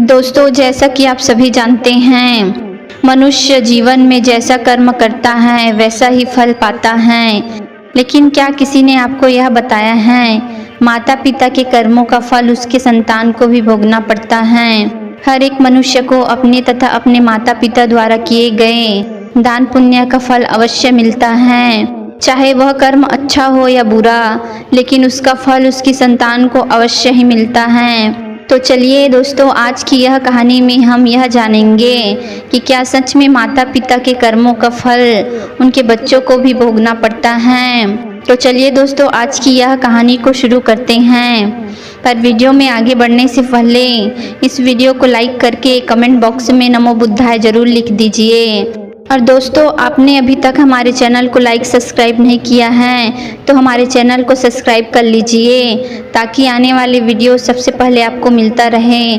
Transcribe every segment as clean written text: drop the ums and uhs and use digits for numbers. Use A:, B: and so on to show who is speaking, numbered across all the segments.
A: दोस्तों, जैसा कि आप सभी जानते हैं, मनुष्य जीवन में जैसा कर्म करता है वैसा ही फल पाता है। लेकिन क्या किसी ने आपको यह बताया है, माता पिता के कर्मों का फल उसके संतान को भी भोगना पड़ता है। हर एक मनुष्य को अपने तथा अपने माता पिता द्वारा किए गए दान पुण्य का फल अवश्य मिलता है, चाहे वह कर्म अच्छा हो या बुरा, लेकिन उसका फल उसकी संतान को अवश्य ही मिलता है। तो चलिए दोस्तों, आज की यह कहानी में हम यह जानेंगे कि क्या सच में माता पिता के कर्मों का फल उनके बच्चों को भी भोगना पड़ता है। तो चलिए दोस्तों, आज की यह कहानी को शुरू करते हैं। पर वीडियो में आगे बढ़ने से पहले इस वीडियो को लाइक करके कमेंट बॉक्स में नमो बुद्धाय जरूर लिख दीजिए। और दोस्तों, आपने अभी तक हमारे चैनल को लाइक सब्सक्राइब नहीं किया है तो हमारे चैनल को सब्सक्राइब कर लीजिए, ताकि आने वाले वीडियो सबसे पहले आपको मिलता रहे।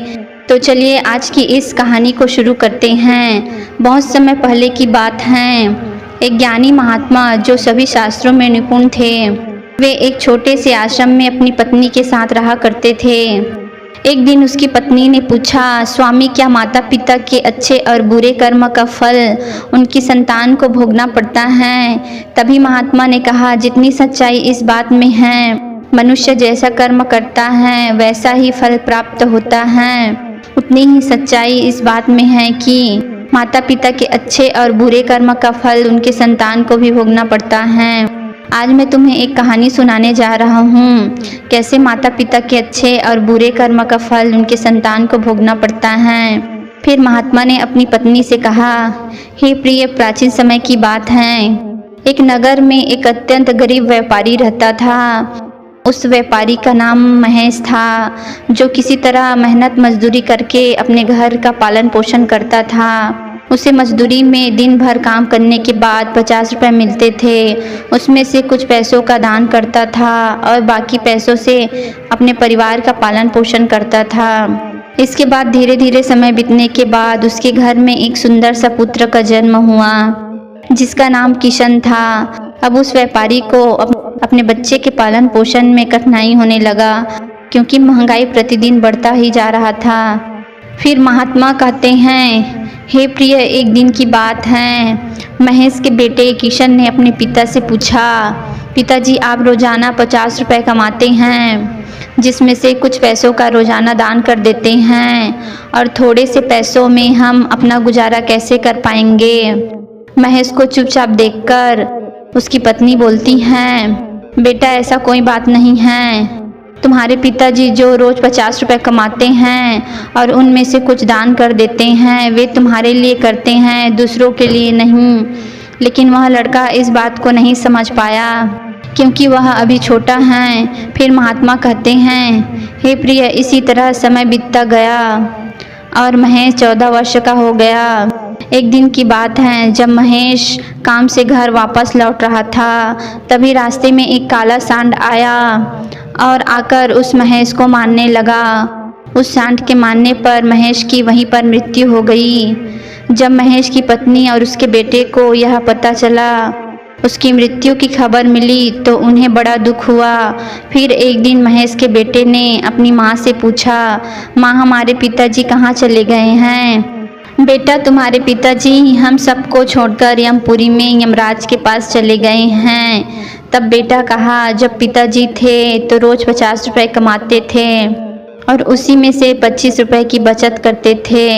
A: तो चलिए आज की इस कहानी को शुरू करते हैं। बहुत समय पहले की बात है, एक ज्ञानी महात्मा जो सभी शास्त्रों में निपुण थे, वे एक छोटे से आश्रम में अपनी पत्नी के साथ रहा करते थे। एक दिन उसकी पत्नी ने पूछा, स्वामी, क्या माता पिता के अच्छे और बुरे कर्म का फल उनकी संतान को भोगना पड़ता है? तभी महात्मा ने कहा, जितनी सच्चाई इस बात में है, मनुष्य जैसा कर्म करता है वैसा ही फल प्राप्त होता है, उतनी ही सच्चाई इस बात में है कि माता पिता के अच्छे और बुरे कर्म का फल उनके संतान को भी भोगना पड़ता है। आज मैं तुम्हें एक कहानी सुनाने जा रहा हूँ, कैसे माता पिता के अच्छे और बुरे कर्म का फल उनके संतान को भोगना पड़ता है। फिर महात्मा ने अपनी पत्नी से कहा, हे प्रिय, प्राचीन समय की बात है, एक नगर में एक अत्यंत गरीब व्यापारी रहता था। उस व्यापारी का नाम महेश था, जो किसी तरह मेहनत मजदूरी करके अपने घर का पालन पोषण करता था। उसे मजदूरी में दिन भर काम करने के बाद 50 रुपये मिलते थे। उसमें से कुछ पैसों का दान करता था और बाकी पैसों से अपने परिवार का पालन पोषण करता था। इसके बाद धीरे धीरे समय बीतने के बाद उसके घर में एक सुंदर सा पुत्र का जन्म हुआ, जिसका नाम किशन था। अब उस व्यापारी को अपने बच्चे के पालन पोषण में कठिनाई होने लगा, क्योंकि महंगाई प्रतिदिन बढ़ता ही जा रहा था। फिर महात्मा कहते हैं, हे प्रिय, एक दिन की बात है, महेश के बेटे किशन ने अपने पिता से पूछा, पिताजी, आप रोज़ाना 50 रुपये कमाते हैं, जिसमें से कुछ पैसों का रोज़ाना दान कर देते हैं, और थोड़े से पैसों में हम अपना गुजारा कैसे कर पाएंगे? महेश को चुपचाप देखकर उसकी पत्नी बोलती हैं, बेटा, ऐसा कोई बात नहीं है। तुम्हारे पिताजी जो रोज़ 50 रुपये कमाते हैं और उनमें से कुछ दान कर देते हैं, वे तुम्हारे लिए करते हैं, दूसरों के लिए नहीं। लेकिन वह लड़का इस बात को नहीं समझ पाया, क्योंकि वह अभी छोटा है। फिर महात्मा कहते हैं, हे प्रिय, इसी तरह समय बीतता गया और महेश 14 वर्ष का हो गया। एक दिन की बात है, जब महेश काम से घर वापस लौट रहा था, तभी रास्ते में एक काला सांड आया और आकर उस महेश को मारने लगा। उस सांड के मारने पर महेश की वहीं पर मृत्यु हो गई। जब महेश की पत्नी और उसके बेटे को यह पता चला, उसकी मृत्यु की खबर मिली, तो उन्हें बड़ा दुख हुआ। फिर एक दिन महेश के बेटे ने अपनी माँ से पूछा, माँ, हमारे पिताजी कहाँ चले गए हैं? बेटा, तुम्हारे पिताजी हम सबको छोड़कर यमपुरी में यमराज के पास चले गए हैं। तब बेटा कहा, जब पिताजी थे तो रोज़ 50 रुपये कमाते थे और उसी में से 25 रुपये की बचत करते थे।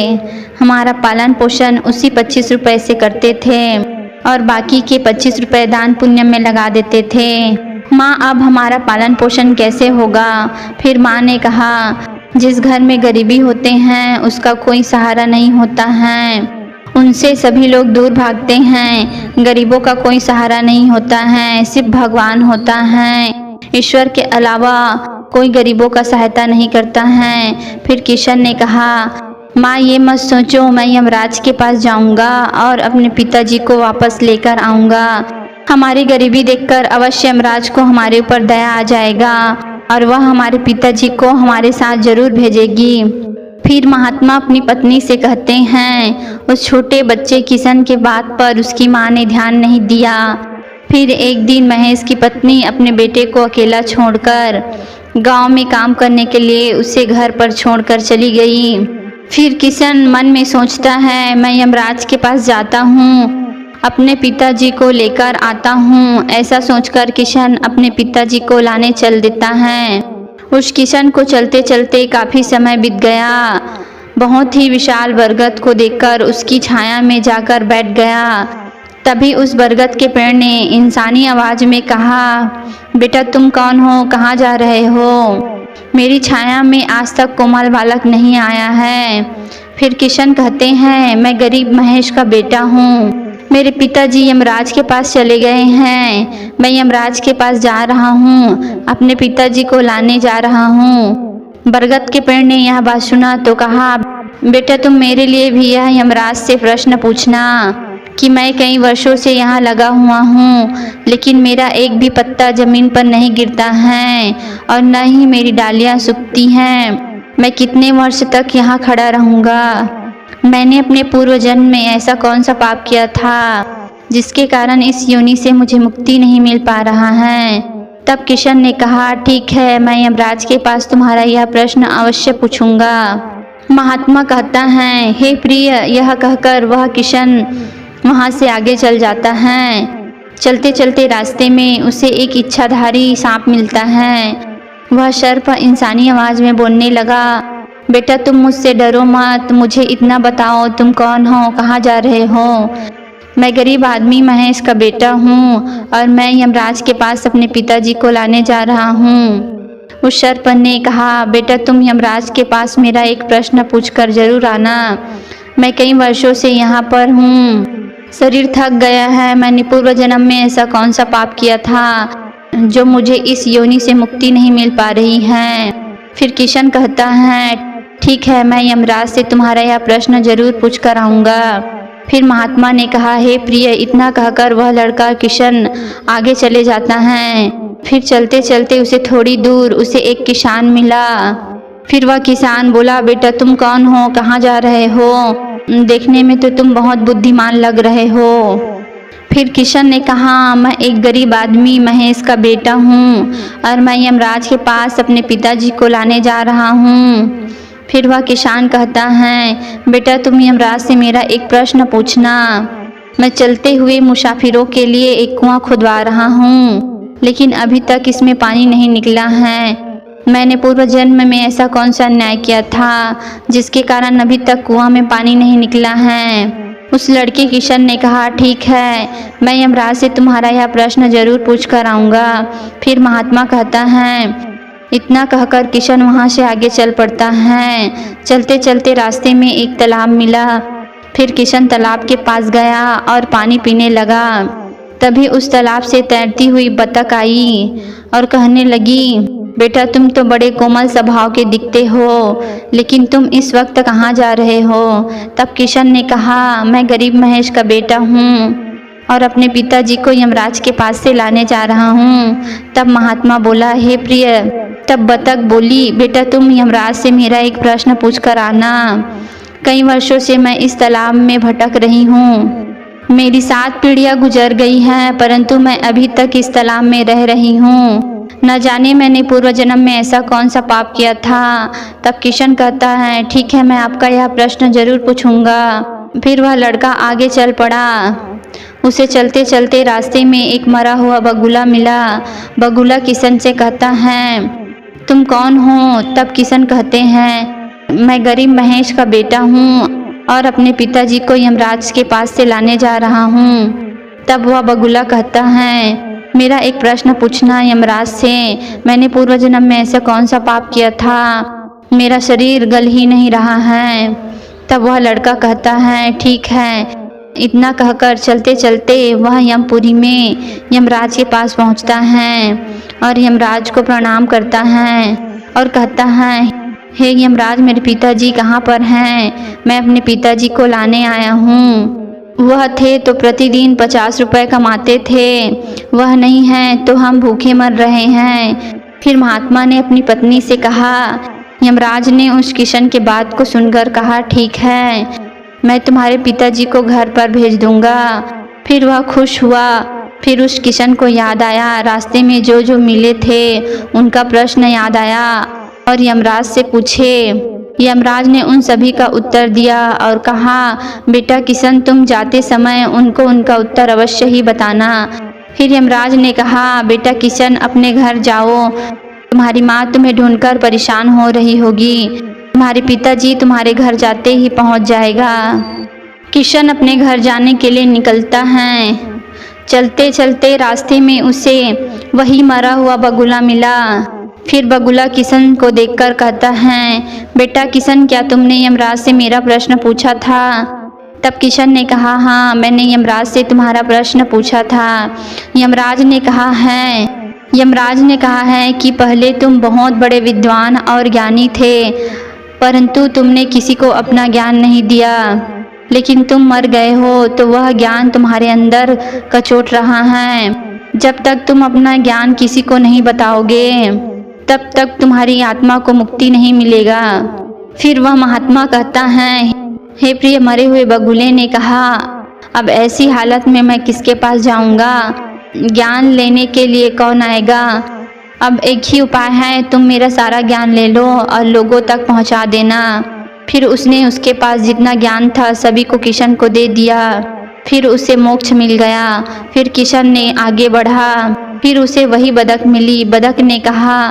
A: हमारा पालन पोषण उसी 25 रुपये से करते थे और बाकी के 25 रुपये दान पुण्य में लगा देते थे। माँ, अब हमारा पालन पोषण कैसे होगा? फिर माँ ने कहा, जिस घर में गरीबी होते हैं उसका कोई सहारा नहीं होता है, उनसे सभी लोग दूर भागते हैं। गरीबों का कोई सहारा नहीं होता है, सिर्फ भगवान होता है। ईश्वर के अलावा कोई गरीबों का सहायता नहीं करता है। फिर किशन ने कहा, माँ, ये मत सोचो, मैं यमराज के पास जाऊंगा और अपने पिताजी को वापस लेकर आऊंगा। हमारी गरीबी देखकर अवश्य यमराज को हमारे ऊपर दया आ जाएगा और वह हमारे पिताजी को हमारे साथ जरूर भेजेगी। फिर महात्मा अपनी पत्नी से कहते हैं, उस छोटे बच्चे किशन के बात पर उसकी माँ ने ध्यान नहीं दिया। फिर एक दिन महेश की पत्नी अपने बेटे को अकेला छोड़कर गांव में काम करने के लिए उसे घर पर छोड़कर चली गई। फिर किशन मन में सोचता है, मैं यमराज के पास जाता हूँ, अपने पिताजी को लेकर आता हूँ। ऐसा सोचकर किशन अपने पिताजी को लाने चल देता है। उस किशन को चलते चलते काफ़ी समय बीत गया। बहुत ही विशाल बरगद को देखकर उसकी छाया में जाकर बैठ गया। तभी उस बरगद के पेड़ ने इंसानी आवाज़ में कहा, बेटा तुम कौन हो, कहाँ जा रहे हो? मेरी छाया में आज तक कोमल बालक नहीं आया है। फिर किशन कहते हैं, मैं गरीब महेश का बेटा हूँ, मेरे पिताजी यमराज के पास चले गए हैं, मैं यमराज के पास जा रहा हूँ, अपने पिताजी को लाने जा रहा हूँ। बरगद के पेड़ ने यह बात सुना तो कहा, बेटा तुम मेरे लिए भी यह यमराज से प्रश्न पूछना कि मैं कई वर्षों से यहाँ लगा हुआ हूँ, लेकिन मेरा एक भी पत्ता जमीन पर नहीं गिरता है और न ही मेरी डालियाँ सूखती हैं। मैं कितने वर्ष तक यहाँ खड़ा रहूँगा? मैंने अपने पूर्व जन्म में ऐसा कौन सा पाप किया था जिसके कारण इस योनि से मुझे मुक्ति नहीं मिल पा रहा है? तब किशन ने कहा, ठीक है, मैं यमराज के पास तुम्हारा यह प्रश्न अवश्य पूछूंगा। महात्मा कहता है, हे प्रिय, यह कहकर वह किशन वहाँ से आगे चल जाता है। चलते चलते रास्ते में उसे एक इच्छाधारी सांप मिलता है। वह सर्प इंसानी आवाज़ में बोलने लगा, बेटा तुम मुझसे डरो मत, मुझे इतना बताओ तुम कौन हो, कहाँ जा रहे हो? मैं गरीब आदमी महेश का बेटा हूँ और मैं यमराज के पास अपने पिताजी को लाने जा रहा हूँ। उस सर्प ने कहा, बेटा तुम यमराज के पास मेरा एक प्रश्न पूछकर जरूर आना। मैं कई वर्षों से यहाँ पर हूँ, शरीर थक गया है। मैंने पूर्व जन्म में ऐसा कौन सा पाप किया था जो मुझे इस योनि से मुक्ति नहीं मिल पा रही है? फिर किशन कहता है, ठीक है, मैं यमराज से तुम्हारा यह प्रश्न जरूर पूछ कर आऊँगा। फिर महात्मा ने कहा, हे प्रिय, इतना कहकर वह लड़का किशन आगे चले जाता है। फिर चलते चलते उसे थोड़ी दूर उसे एक किसान मिला। फिर वह किसान बोला, बेटा तुम कौन हो, कहाँ जा रहे हो? देखने में तो तुम बहुत बुद्धिमान लग रहे हो। फिर किशन ने कहा, मैं एक गरीब आदमी महेश का बेटा हूँ और मैं यमराज के पास अपने पिताजी को लाने जा रहा हूँ। फिर वह किसान कहता है, बेटा तुम यमराज से मेरा एक प्रश्न पूछना। मैं चलते हुए मुसाफिरों के लिए एक कुआं खुदवा रहा हूँ, लेकिन अभी तक इसमें पानी नहीं निकला है। मैंने पूर्व जन्म में ऐसा कौन सा अन्याय किया था जिसके कारण अभी तक कुआं में पानी नहीं निकला है? उस लड़के किशन ने कहा, ठीक है, मैं यमराज से तुम्हारा यह प्रश्न जरूर पूछ कर आऊँगा। फिर महात्मा कहता है, इतना कहकर किशन वहाँ से आगे चल पड़ता है। चलते चलते रास्ते में एक तालाब मिला। फिर किशन तालाब के पास गया और पानी पीने लगा। तभी उस तालाब से तैरती हुई बतख आई और कहने लगी, बेटा तुम तो बड़े कोमल स्वभाव के दिखते हो, लेकिन तुम इस वक्त कहाँ जा रहे हो? तब किशन ने कहा, मैं गरीब महेश का बेटा हूँ और अपने पिताजी को यमराज के पास से लाने जा रहा हूँ। तब महात्मा बोला, हे प्रिय। तब बतख बोली, बेटा तुम यमराज से मेरा एक प्रश्न पूछ कर आना। कई वर्षों से मैं इस तालाब में भटक रही हूँ। मेरी 7 पीढ़ियाँ गुजर गई हैं, परंतु मैं अभी तक इस तालाब में रह रही हूँ। न जाने मैंने पूर्व जन्म में ऐसा कौन सा पाप किया था। तब किशन कहता है, ठीक है, मैं आपका यह प्रश्न जरूर पूछूंगा। फिर वह लड़का आगे चल पड़ा। उसे चलते चलते रास्ते में एक मरा हुआ बगुला मिला। बगुला किशन से कहता है, तुम कौन हो? तब किशन कहते हैं, मैं गरीब महेश का बेटा हूँ और अपने पिताजी को यमराज के पास से लाने जा रहा हूँ। तब वह बगुला कहता है, मेरा एक प्रश्न पूछना यमराज से। मैंने पूर्व जन्म में ऐसा कौन सा पाप किया था, मेरा शरीर गल ही नहीं रहा है। तब वह लड़का कहता है, ठीक है। इतना कहकर चलते चलते वह यमपुरी में यमराज के पास पहुंचता है और यमराज को प्रणाम करता है और कहता है, हे यमराज, मेरे पिताजी कहाँ पर हैं? मैं अपने पिताजी को लाने आया हूँ। वह थे तो प्रतिदिन 50 रुपये कमाते थे, वह नहीं है तो हम भूखे मर रहे हैं। फिर महात्मा ने अपनी पत्नी से कहा। यमराज ने उस किशन के बात को सुनकर कहा, ठीक है, मैं तुम्हारे पिताजी को घर पर भेज दूंगा। फिर वह खुश हुआ। फिर उस किशन को याद आया, रास्ते में जो जो मिले थे उनका प्रश्न याद आया और यमराज से पूछे, यमराज ने उन सभी का उत्तर दिया और कहा, बेटा किशन, तुम जाते समय उनको उनका उत्तर अवश्य ही बताना। फिर यमराज ने कहा, बेटा किशन, अपने घर जाओ, तुम्हारी माँ तुम्हें ढूंढकर परेशान हो रही होगी। तुम्हारे पिताजी तुम्हारे घर जाते ही पहुँच जाएगा। किशन अपने घर जाने के लिए निकलता है। चलते चलते रास्ते में उसे वही मरा हुआ बगुला मिला। फिर बगुला किशन को देखकर कहता है, बेटा किशन, क्या तुमने यमराज से मेरा प्रश्न पूछा था? तब किशन ने कहा, हाँ, मैंने यमराज से तुम्हारा प्रश्न पूछा था। यमराज ने कहा है कि पहले तुम बहुत बड़े विद्वान और ज्ञानी थे, परंतु तुमने किसी को अपना ज्ञान नहीं दिया। लेकिन तुम मर गए हो तो वह ज्ञान तुम्हारे अंदर कचोट रहा है। जब तक तुम अपना ज्ञान किसी को नहीं बताओगे, तब तक तुम्हारी आत्मा को मुक्ति नहीं मिलेगा। फिर वह महात्मा कहता है, हे प्रिय मरे हुए बगुले ने कहा, अब ऐसी हालत में मैं किसके पास जाऊंगा? ज्ञान लेने के लिए कौन आएगा? अब एक ही उपाय है, तुम मेरा सारा ज्ञान ले लो और लोगों तक पहुंचा देना। फिर उसने उसके पास जितना ज्ञान था सभी को किशन को दे दिया। फिर उसे मोक्ष मिल गया। फिर किशन ने आगे बढ़ा। फिर उसे वही बतख मिली। बतख ने कहा,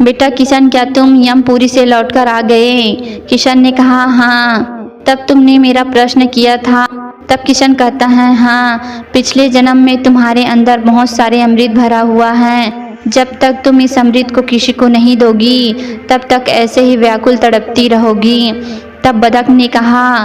A: बेटा किशन, क्या तुम यमपुरी से लौटकर आ गए? किशन ने कहा, हाँ। तब तुमने मेरा प्रश्न किया था? तब किशन कहता है, हाँ, पिछले जन्म में तुम्हारे अंदर बहुत सारे अमृत भरा हुआ है। जब तक तुम इस अमृत को किसी को नहीं दोगी, तब तक ऐसे ही व्याकुल तड़पती रहोगी। तब बतख ने कहा,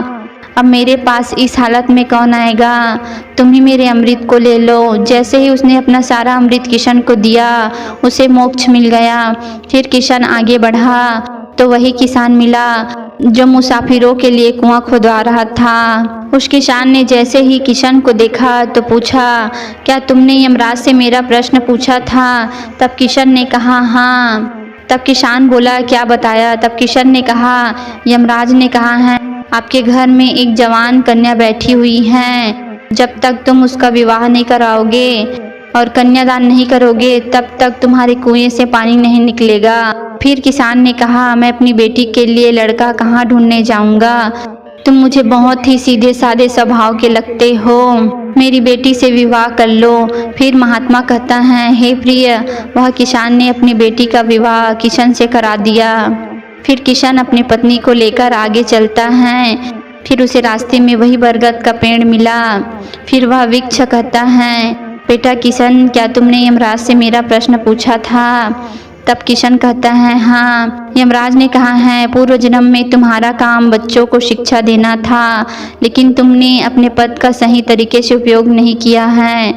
A: अब मेरे पास इस हालत में कौन आएगा? तुम ही मेरे अमृत को ले लो। जैसे ही उसने अपना सारा अमृत किशन को दिया, उसे मोक्ष मिल गया। फिर किशन आगे बढ़ा तो वही किसान मिला जो मुसाफिरों के लिए कुआं खुदवा रहा था। उस किसान ने जैसे ही किशन को देखा तो पूछा, क्या तुमने यमराज से मेरा प्रश्न पूछा था? तब किशन ने कहा, हाँ। तब किसान बोला, क्या बताया? तब किशन ने कहा, यमराज ने कहा है, आपके घर में एक जवान कन्या बैठी हुई है। जब तक तुम उसका विवाह नहीं कराओगे और कन्यादान नहीं करोगे, तब तक तुम्हारे कुएं से पानी नहीं निकलेगा। फिर किसान ने कहा, मैं अपनी बेटी के लिए लड़का कहाँ ढूंढने जाऊंगा? तुम मुझे बहुत ही सीधे साधे स्वभाव के लगते हो, मेरी बेटी से विवाह कर लो। फिर महात्मा कहता है, हे प्रिय, वह किसान ने अपनी बेटी का विवाह किशन से करा दिया। फिर किशन अपनी पत्नी को लेकर आगे चलता है। फिर उसे रास्ते में वही बरगद का पेड़ मिला। फिर वह वृक्ष कहता है, बेटा किशन, क्या तुमने यमराज से मेरा प्रश्न पूछा था? तब किशन कहता है, हाँ। यमराज ने कहा है, पूर्व जन्म में तुम्हारा काम बच्चों को शिक्षा देना था, लेकिन तुमने अपने पद का सही तरीके से उपयोग नहीं किया है।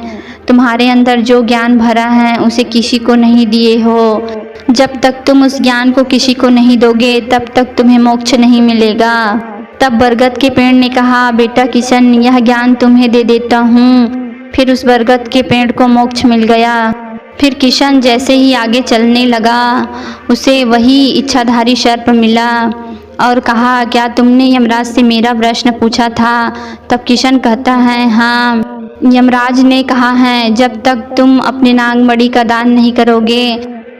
A: तुम्हारे अंदर जो ज्ञान भरा है उसे किसी को नहीं दिए हो। जब तक तुम उस ज्ञान को किसी को नहीं दोगे, तब तक तुम्हें मोक्ष नहीं मिलेगा। तब बरगद के पेड़ ने कहा, बेटा किशन, यह ज्ञान तुम्हें दे देता हूँ। फिर उस बरगद के पेड़ को मोक्ष मिल गया। फिर किशन जैसे ही आगे चलने लगा, उसे वही इच्छाधारी सर्प मिला और कहा, क्या तुमने यमराज से मेरा प्रश्न पूछा था? तब किशन कहता है, हाँ। यमराज ने कहा है, जब तक तुम अपने नागमणि का दान नहीं करोगे,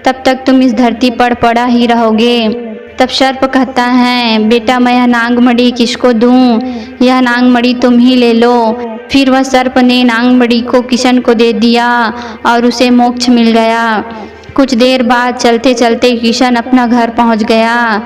A: तब तक तुम इस धरती पर पड़ा ही रहोगे। तब सर्प कहता है, बेटा, मैं यह नागमणि किसको दूं? यह नागमणि तुम ही ले लो। फिर वह सर्प ने नागमणि को किशन को दे दिया और उसे मोक्ष मिल गया। कुछ देर बाद चलते चलते किशन अपना घर पहुंच गया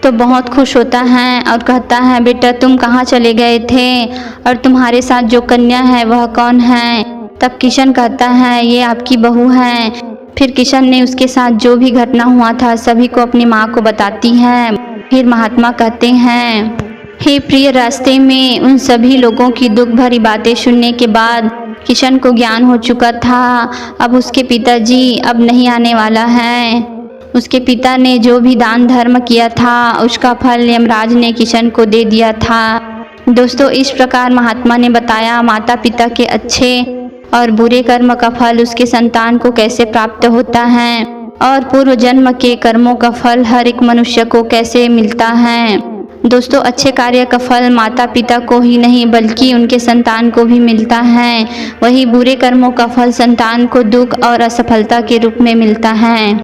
A: तो बहुत खुश होता है और कहता है, बेटा, तुम कहाँ चले गए थे और तुम्हारे साथ जो कन्या है वह कौन है? तब किशन कहता है, ये आपकी बहू है। फिर किशन ने उसके साथ जो भी घटना हुआ था सभी को अपनी माँ को बताती है। फिर महात्मा कहते हैं, हे प्रिय, रास्ते में उन सभी लोगों की दुख भरी बातें सुनने के बाद किशन को ज्ञान हो चुका था। अब उसके पिताजी अब नहीं आने वाला है। उसके पिता ने जो भी दान धर्म किया था उसका फल यमराज ने किशन को दे दिया था। दोस्तों, इस प्रकार महात्मा ने बताया माता पिता के अच्छे और बुरे कर्म का फल उसके संतान को कैसे प्राप्त होता है और पूर्व जन्म के कर्मों का फल हर एक मनुष्य को कैसे मिलता है। दोस्तों, अच्छे कार्य का फल माता पिता को ही नहीं बल्कि उनके संतान को भी मिलता है। वही बुरे कर्मों का फल संतान को दुख और असफलता के रूप में मिलता है।